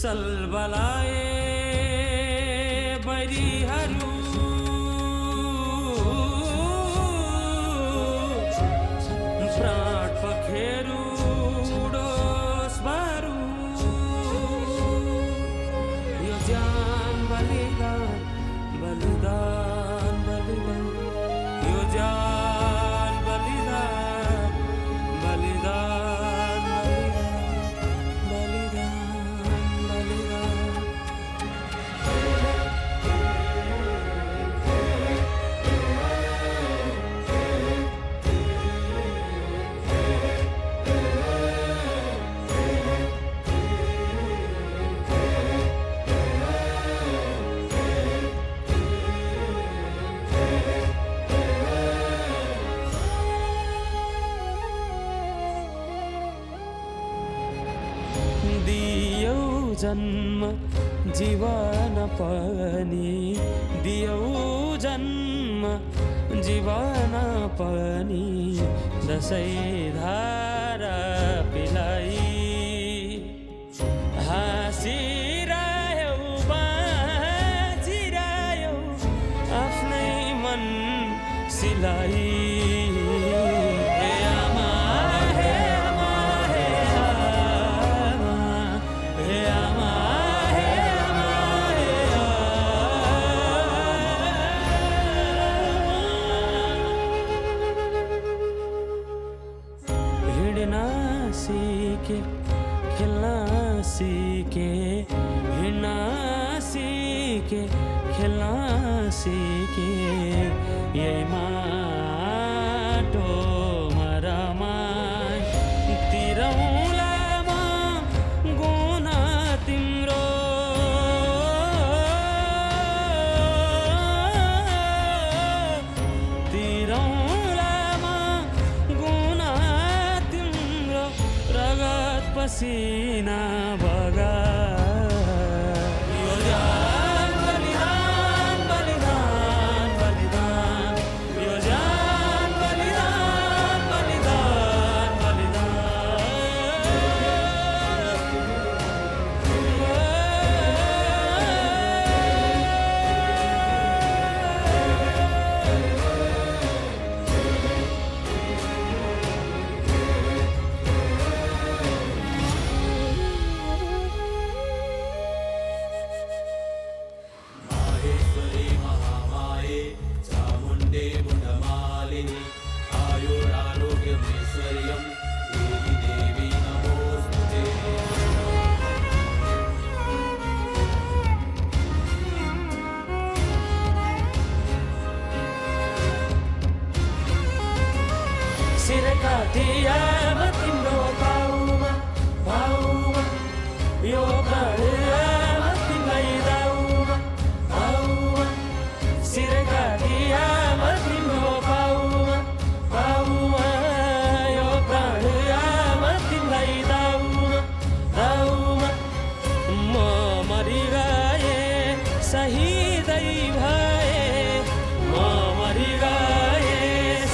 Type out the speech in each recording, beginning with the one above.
सलबलाए बैरीहरू प्राण पखेरु डोस बारू यो जान बलिदान बलिदान बलिदान यो जान बलिदान बलिदान बलिदान बलिदान दियौ जन्म जीवन पनि दियौ जन्म जीवन पनि दसैँ धारा पिलाई हाँसिरह्यौ बाँचिरह्यौ आफ्नै मन सिलाई सीखे खेलना सीखे हिँड्न सीखे खेलना सीखे यही माटोमा रमाई तिरौला म गुण तिम्रो पसीना बगा यो जान बलिदान बलिदान बलिदान यो जान बलिदान बलिदान सिरकाटिया तिम्रो पाउमा पाउमा यो प्राण तिमीलाई दाउमा दाउमा सिरकाटिया तिम्रो पाउमा पाउमा यो प्राण तिमीलाई दाउमा दाउमा म मरिगए शहीदै भए म मरिगए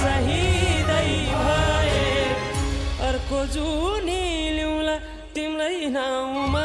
शहीदै अर्को जुनी ल्याउला तिमीलाई नाउँमा